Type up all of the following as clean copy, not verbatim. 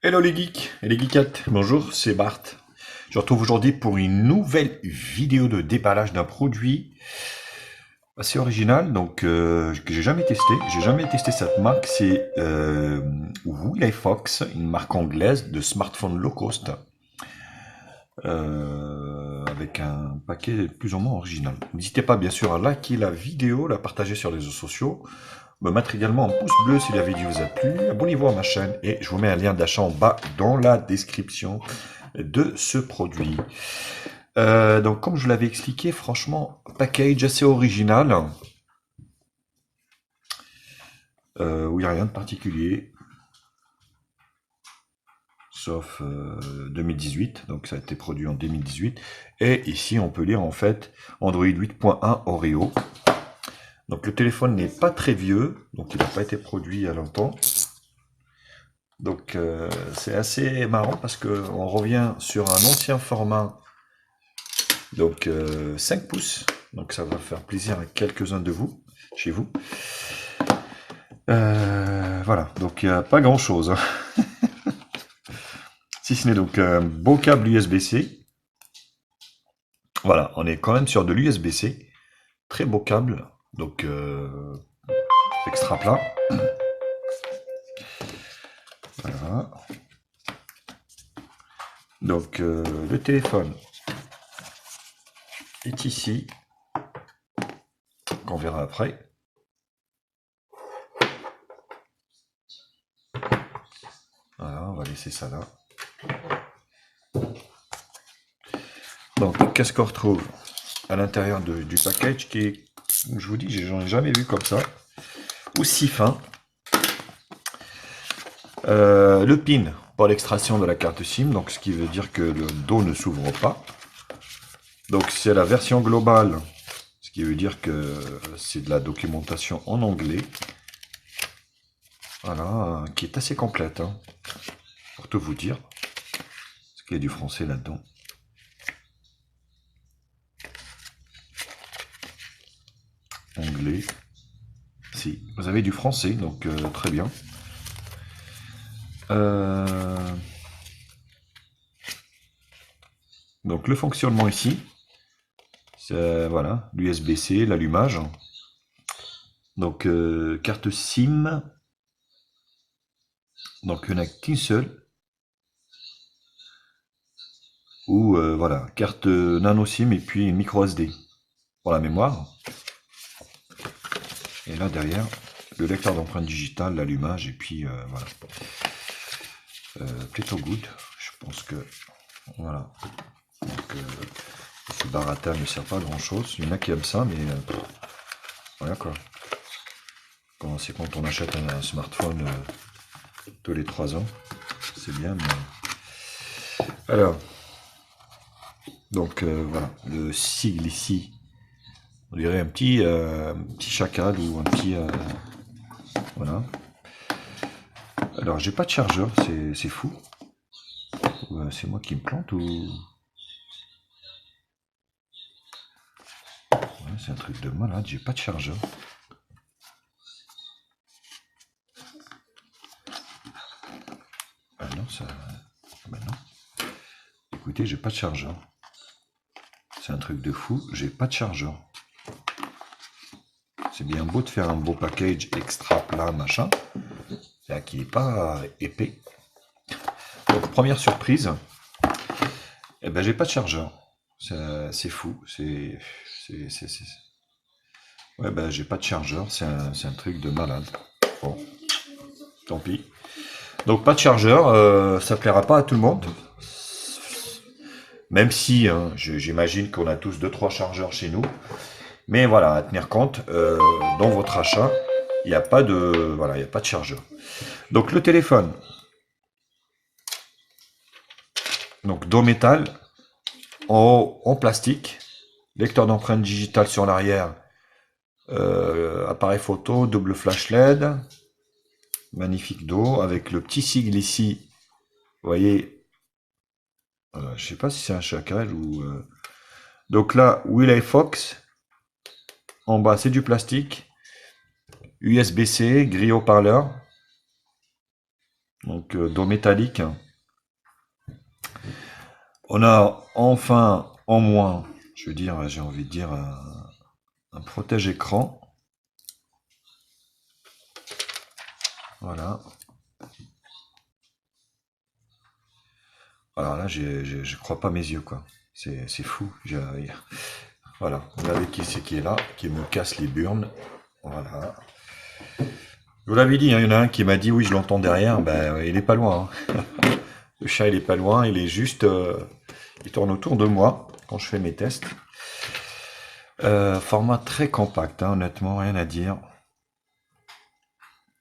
Hello les geeks et les geekettes, bonjour, c'est Bart. Je retrouve aujourd'hui pour une nouvelle vidéo de déballage d'un produit assez original, que j'ai jamais testé. J'ai jamais testé cette marque, c'est Fox, une marque anglaise de smartphone low cost, avec un paquet plus ou moins original. N'hésitez pas bien sûr à liker la vidéo, la partager sur les réseaux sociaux, me mettre également un pouce bleu si la vidéo vous a plu, abonnez-vous à ma chaîne et je vous mets un lien d'achat en bas dans la description de ce produit. Donc comme je vous l'avais expliqué, franchement, package assez original, où il n'y a rien de particulier, sauf 2018, donc ça a été produit en 2018. Et ici on peut lire en fait Android 8.1 Oreo. Donc le téléphone n'est pas très vieux, donc il n'a pas été produit il y a longtemps. Donc c'est assez marrant parce qu'on revient sur un ancien format, donc 5 pouces, donc ça va faire plaisir à quelques-uns de vous, chez vous. Voilà, donc il n'y a pas grand-chose, hein. Si ce n'est donc un beau câble USB-C. Voilà, on est quand même sur de l'USB-C. Très beau câble, donc extra plat. Voilà. Donc le téléphone est ici, qu'on verra après. Voilà, on va laisser ça là. Donc qu'est-ce qu'on retrouve à l'intérieur du package qui est, je vous dis, j'en ai jamais vu comme ça, aussi fin. Le pin pour l'extraction de la carte SIM, donc ce qui veut dire que le dos ne s'ouvre pas. Donc c'est la version globale, ce qui veut dire que c'est de la documentation en anglais. Voilà, qui est assez complète, hein, pour tout vous dire. Parce qu'il y a du français là-dedans. Anglais. Si, vous avez du français, donc très bien. Donc le fonctionnement ici, c'est voilà, l'USB-C, l'allumage. Donc carte SIM, donc il n'y en a qu'une seule. Ou voilà, carte nano SIM et puis une micro SD pour la mémoire. Et là derrière, le lecteur d'empreintes digitales, l'allumage et puis voilà. Plutôt good, je pense que voilà. Donc ce baratin ne sert pas à grand chose. Il y en a qui aiment ça, mais voilà quoi. C'est quand on achète un smartphone tous les 3 ans, c'est bien, mais... Alors, donc voilà, le sigle ici, on dirait un petit chacal ou un petit... voilà. Alors, j'ai pas de chargeur, c'est fou. C'est moi qui me plante ou... Ouais, c'est un truc de malade, j'ai pas de chargeur. Ah non, ça... Ben non. Écoutez, j'ai pas de chargeur. C'est un truc de fou, j'ai pas de chargeur. C'est bien beau de faire un beau package extra plat, machin, là, qui n'est pas épais. Donc, première surprise, eh ben, j'ai pas de chargeur. C'est fou, Ouais, ben, j'ai pas de chargeur, c'est un truc de malade. Bon, tant pis. Donc, pas de chargeur, ça plaira pas à tout le monde. Même si, hein, j'imagine qu'on a tous 2-3 chargeurs chez nous. Mais voilà, à tenir compte, dans votre achat, il n'y a pas de, voilà, il y a pas de chargeur. Donc le téléphone, donc dos métal, en haut en plastique, lecteur d'empreintes digitales sur l'arrière, appareil photo, double flash LED, magnifique dos, avec le petit sigle ici, vous voyez, je sais pas si c'est un chacal ou... Donc là, Fox, en bas c'est du plastique, USB-C, grille haut-parleur, Donc dos métallique. On a enfin en moins, je veux dire, j'ai envie de dire un protège-écran. Voilà. Alors là, je crois pas mes yeux, quoi. C'est fou. Voilà. Regardez qui c'est qui est là, qui me casse les burnes. Voilà. Je vous l'avais dit, hein, il y en a un qui m'a dit oui, je l'entends derrière. Ben, il est pas loin, hein. Le chat, il est pas loin. Il est juste, il tourne autour de moi quand je fais mes tests. Format très compact, hein, honnêtement, rien à dire.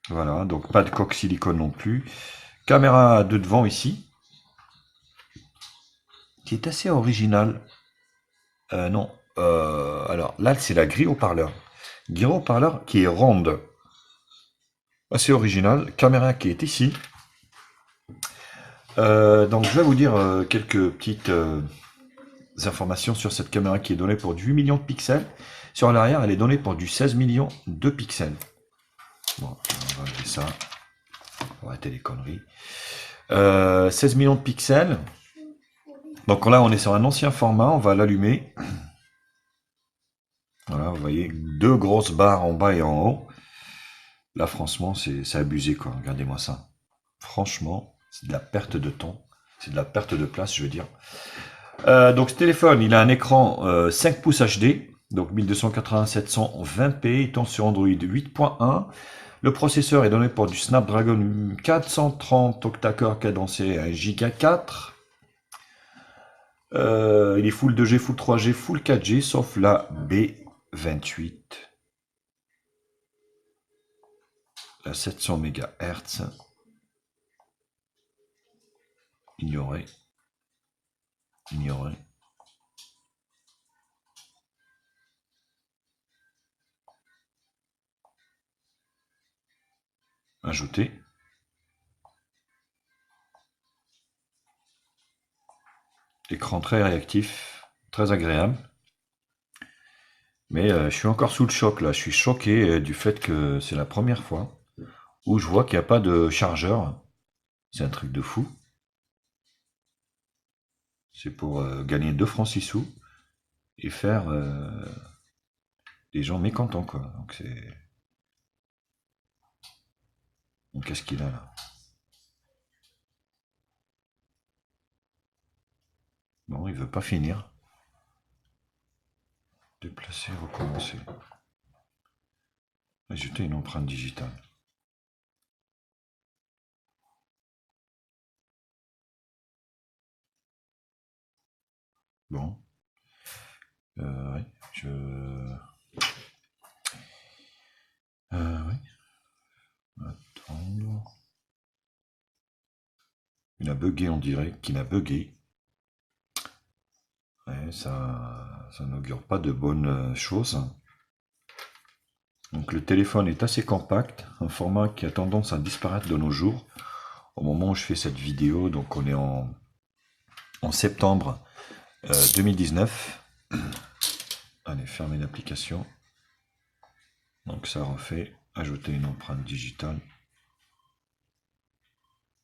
Voilà, donc pas de coque silicone non plus. Caméra de devant ici, qui est assez originale. Non, alors là c'est la grille haut-parleur. Grille haut-parleur qui est ronde. Assez original. Caméra qui est ici. Donc je vais vous dire quelques petites informations sur cette caméra qui est donnée pour du 8 millions de pixels. Sur l'arrière, elle est donnée pour du 16 millions de pixels. Bon, on va enlever ça. On va arrêter les conneries. 16 millions de pixels. Donc là, on est sur un ancien format. On va l'allumer. Voilà, vous voyez, deux grosses barres en bas et en haut. Là, franchement, c'est abusé, quoi. Regardez-moi ça. Franchement, c'est de la perte de temps. C'est de la perte de place, je veux dire. Donc, ce téléphone, il a un écran 5 pouces HD. Donc, 1280-720p. Il tourne sur Android 8.1. Le processeur est donné pour du Snapdragon 430 octa-core cadencé à 1 Go 4. Il est full 2G, full 3G, full 4G, sauf la B28. La 700 MHz. Ignorer. Ignorer. Ajouter. Écran très réactif, très agréable. Mais je suis encore sous le choc là. Je suis choqué du fait que c'est la première fois où je vois qu'il n'y a pas de chargeur. C'est un truc de fou. C'est pour gagner 2 francs 6 sous et faire des gens mécontents, quoi. Donc c'est. Donc qu'est-ce qu'il a là? Bon, il veut pas finir. Déplacer, recommencer. Ajouter une empreinte digitale. Bon. Ouais, ouais. Attendre. Il a bugué, on dirait qu'il a bugué. Ouais, ça n'augure pas de bonnes choses. Donc le téléphone est assez compact, un format qui a tendance à disparaître de nos jours. Au moment où je fais cette vidéo, donc on est en septembre 2019. Allez, fermer l'application. Donc ça refait, ajouter une empreinte digitale.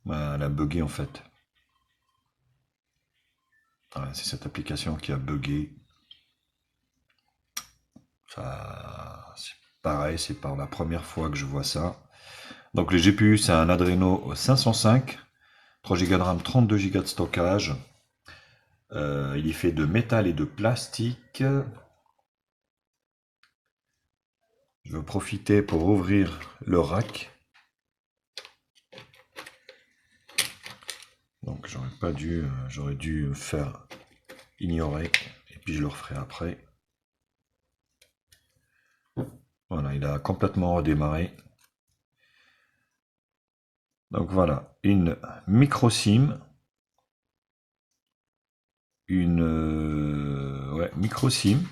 Bah, elle a bugué en fait. Ouais, c'est cette application qui a bugué. Ça, c'est pareil, c'est par la première fois que je vois ça. Donc le GPU, c'est un Adreno 505, 3 Go de RAM, 32 Go de stockage. Il est fait de métal et de plastique. Je vais profiter pour ouvrir le rack. Donc j'aurais dû faire ignorer et puis je le referai après. Voilà, il a complètement redémarré. Donc voilà, une micro SIM, ouais, micro SIM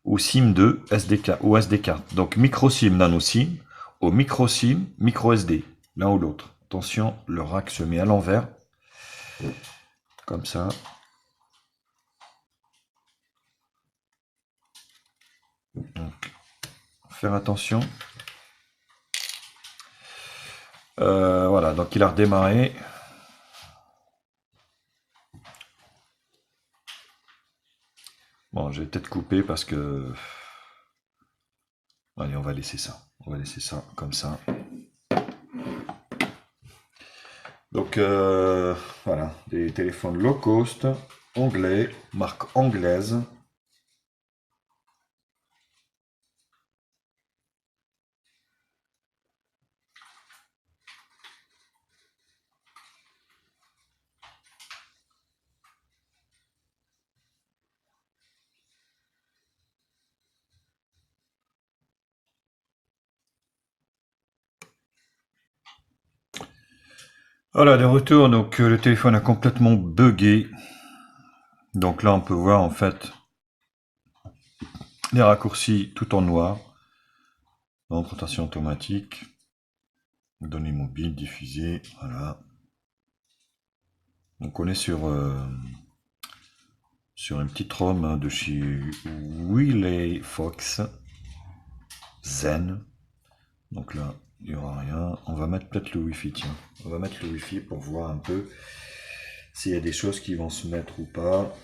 ou SIM 2 SDK ou SD card. Donc micro SIM, nano SIM ou micro SIM, micro SD, l'un ou l'autre. Attention, le rack se met à l'envers, comme ça. Donc, faire attention. Voilà, donc il a redémarré. Bon, je vais peut-être couper parce que... Allez, on va laisser ça. On va laisser ça comme ça. Donc, voilà, des téléphones low cost, anglais, marque anglaise. Voilà, de retour, donc le téléphone a complètement bugué. Donc là, on peut voir en fait les raccourcis tout en noir. Donc, rotation automatique, données mobiles, diffusées, voilà. Donc on est sur une petite ROM hein, de chez Wiley Fox Zen. Donc là, il n'y aura rien. On va mettre peut-être le Wi-Fi, tiens. On va mettre le Wi-Fi pour voir un peu s'il y a des choses qui vont se mettre ou pas.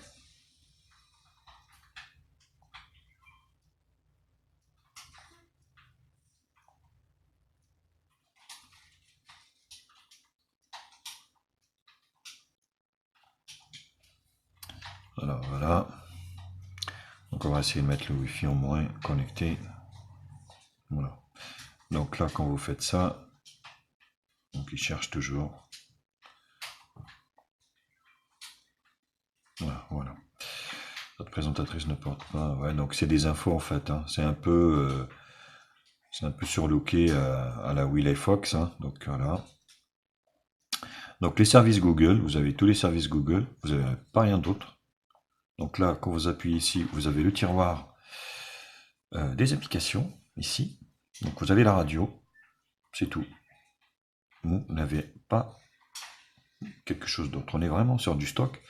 Alors voilà. Donc on va essayer de mettre le Wi-Fi au moins connecté. Voilà. Donc là, quand vous faites ça, donc il cherche toujours. Voilà. Notre présentatrice ne porte pas. Ouais, donc c'est des infos en fait. Hein. C'est un peu surlooké à la Wiley Fox. Hein. Donc voilà. Donc les services Google, vous avez tous les services Google, vous n'avez pas rien d'autre. Donc là, quand vous appuyez ici, vous avez le tiroir des applications, ici. Donc vous avez la radio, c'est tout. Vous n'avez pas quelque chose d'autre. On est vraiment sur du stock.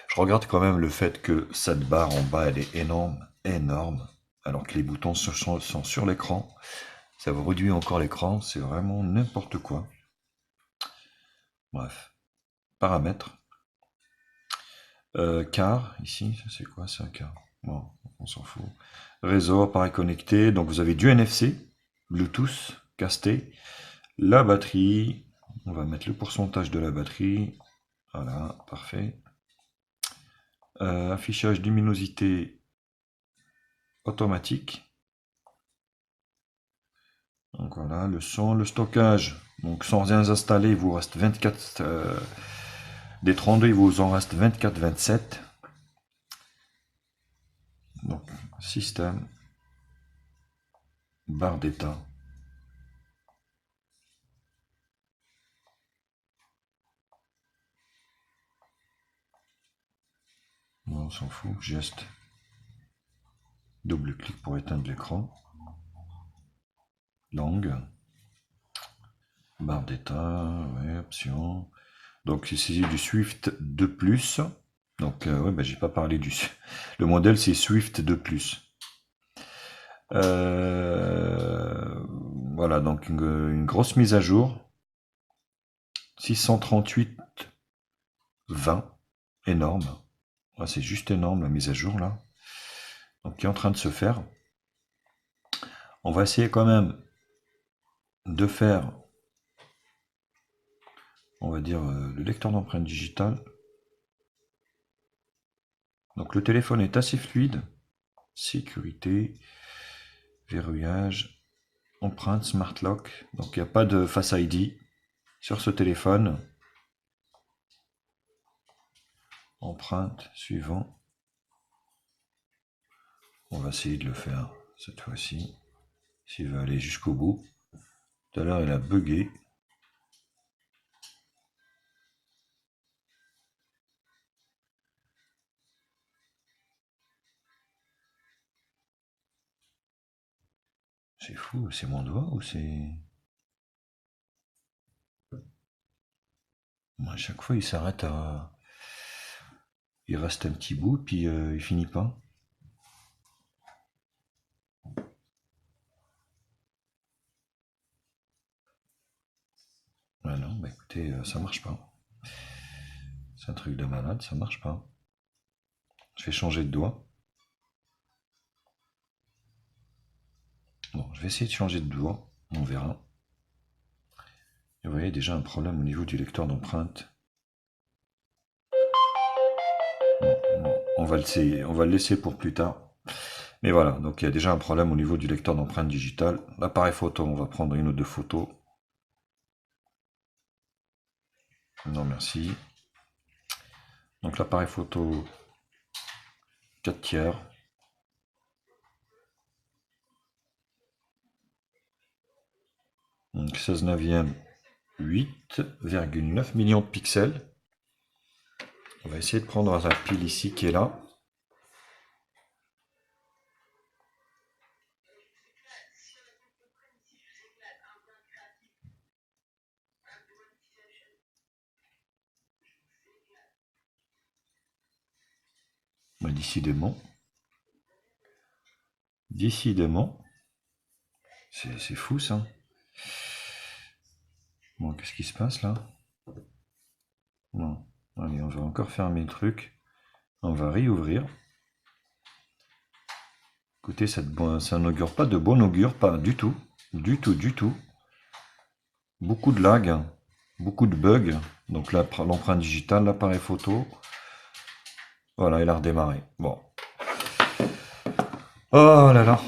Je regarde quand même le fait que cette barre en bas, elle est énorme, énorme, alors que les boutons sont sur l'écran. Ça vous réduit encore l'écran, c'est vraiment n'importe quoi. Bref. Paramètres. Car, ici, c'est quoi ça, car? Bon, on s'en fout. Réseau, appareil connecté, donc vous avez du NFC, Bluetooth, casté, la batterie, on va mettre le pourcentage de la batterie, voilà, parfait. Affichage luminosité automatique. Donc voilà, le son, le stockage, donc sans rien installer, il vous reste 24, des 32, il vous en reste 24, 27. Donc, système, barre d'état. On s'en fout, geste. Double-clic pour éteindre l'écran. Langue. Barre d'état, ouais, option. Donc ici du Swift 2+. Donc ouais, bah, j'ai pas parlé du... Le modèle c'est Swift 2+. Voilà, donc une grosse mise à jour. 638.20. Énorme. Ouais, c'est juste énorme la mise à jour là. Donc qui est en train de se faire. On va essayer quand même de faire, on va dire, le lecteur d'empreintes digitales. Donc le téléphone est assez fluide. Sécurité, verrouillage, empreinte, smart lock. Donc il n'y a pas de Face ID sur ce téléphone. Empreinte, suivant. On va essayer de le faire cette fois-ci. S'il veut aller jusqu'au bout. Tout à l'heure il a bugué. C'est fou, c'est mon doigt ou c'est... À chaque fois il s'arrête à... Il reste un petit bout puis il finit pas. écoutez, ça marche pas. C'est un truc de malade, ça marche pas. Je vais changer de doigt. Bon, je vais essayer de changer de doigt, on verra. Et vous voyez déjà un problème au niveau du lecteur d'empreinte. Bon, on va le laisser pour plus tard. Mais voilà, donc il y a déjà un problème au niveau du lecteur d'empreinte digitale. L'appareil photo, on va prendre une ou deux photos. Non, merci. Donc l'appareil photo 4 tiers. Donc 16 neuvième, 8,9 millions de pixels. On va essayer de prendre la pile ici qui est là. Bah, décidément, c'est fou ça. Bon, qu'est-ce qui se passe là? Non, allez, on va encore fermer le truc. On va réouvrir. Écoutez, ça n'augure pas de bon augure, pas du tout. Du tout, du tout. Beaucoup de lag, beaucoup de bugs. Donc là, l'empreinte digitale, l'appareil photo. Voilà, il a redémarré. Bon. Oh là là.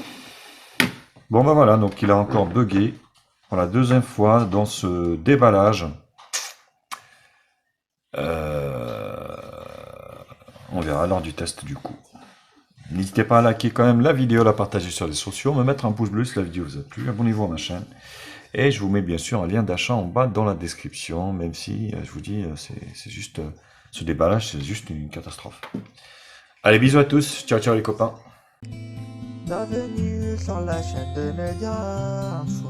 Bon ben voilà, donc il a encore bugué. Pour la deuxième fois dans ce déballage. On verra lors du test du coup. N'hésitez pas à liker quand même la vidéo, la partager sur les sociaux, me mettre un pouce bleu si la vidéo vous a plu, abonnez-vous à ma chaîne. Et je vous mets bien sûr un lien d'achat en bas dans la description, même si je vous dis, c'est juste, ce déballage, c'est juste une catastrophe. Allez, bisous à tous, ciao ciao les copains. Bienvenue sur la chaîne de Média Info.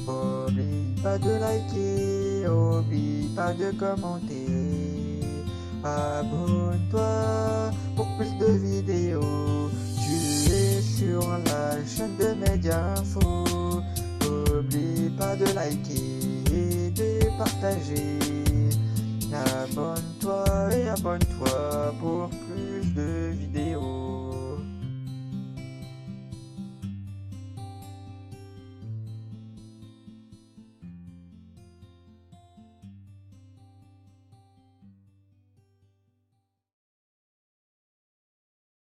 Oublie pas de liker, oublie pas de commenter. Abonne-toi